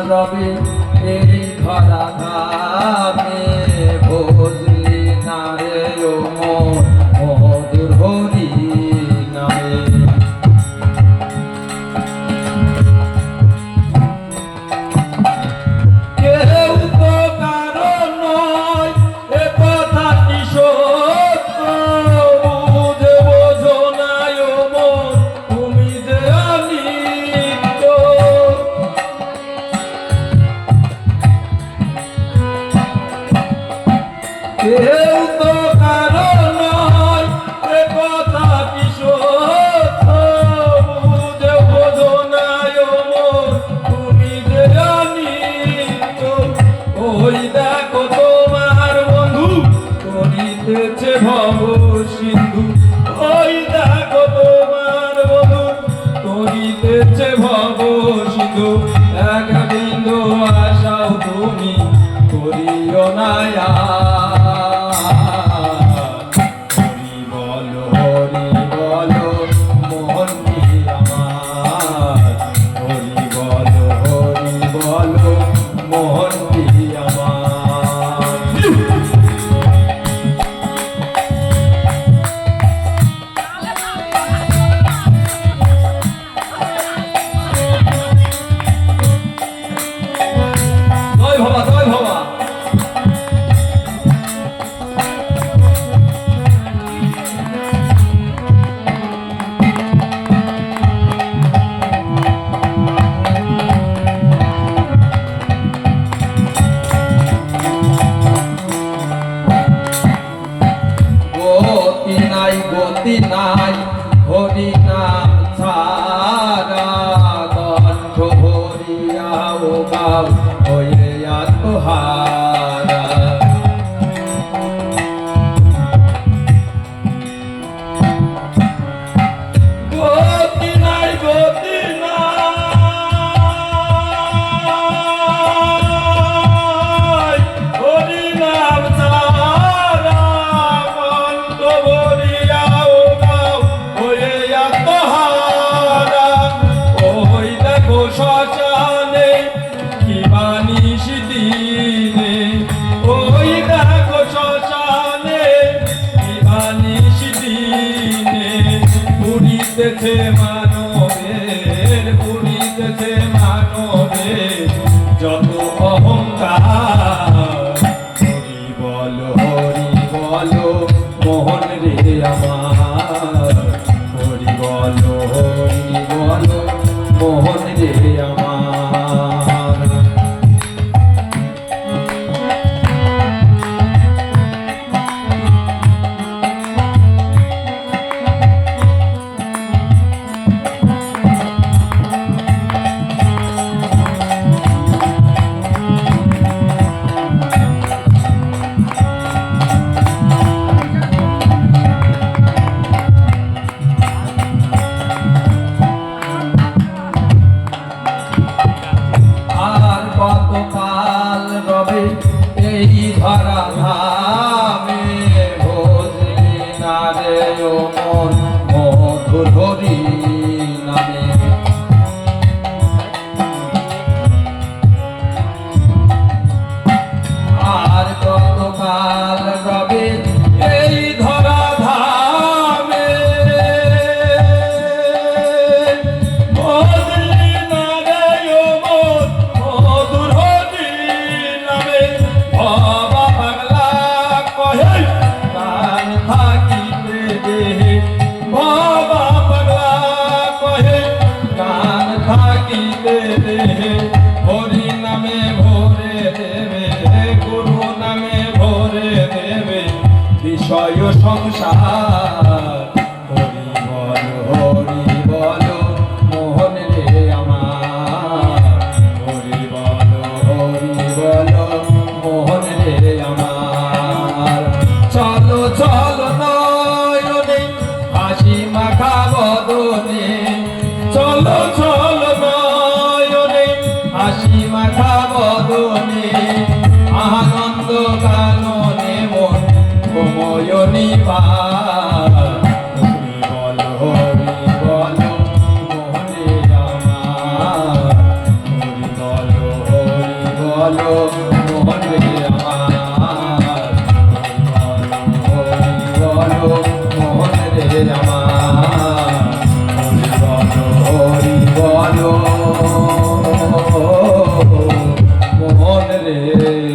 রবে এই ধরা ধামে বুঝলি না রে ও মন মধুর হরি নামে। কেউ তো কারণ নয় এ কথা কি সত্য, বুঝে বোঝো না ও মন তুমি যে অনিত্য। কেউ তো কারণ নয় এ কথা কি সত্য, বুঝে বোঝো না ও মন তুমি যে অনিত্য। ওই দেখো তোমার বন্ধু করিতেছে ভব সিন্ধু, ওই দেখো তোমার বন্ধু করিতেছে ভব সিন্ধু। এক বিন্দু আশাও তুমি করিও না হরি বলো মোহন কি আমার, হরি বলো মোহন কি আমার। জয় ভবা জয় ভবা। গতি নাই হরি নাম ছাড়া, কণ্ঠ ভরিয়াও গাও হয়ে আত্মহারা। গতি নাই হরি নাম ছাড়া, কণ্ঠ ভরিয়াও গাও হয়ে আত্মহারা। ওই দেখো শ্মশানে কি বানিস দিনে, ওই দেখো শ্মশানে কি বানিস দিনে। পুরিতেছে মানবের যত অহংকার। হরি বলো মোহন রে আমার, হরি বলো মোহন রে আমার। বলো মোহন রে আমার হরি বলো মোহন রে আমার হরি বলো মোহন রে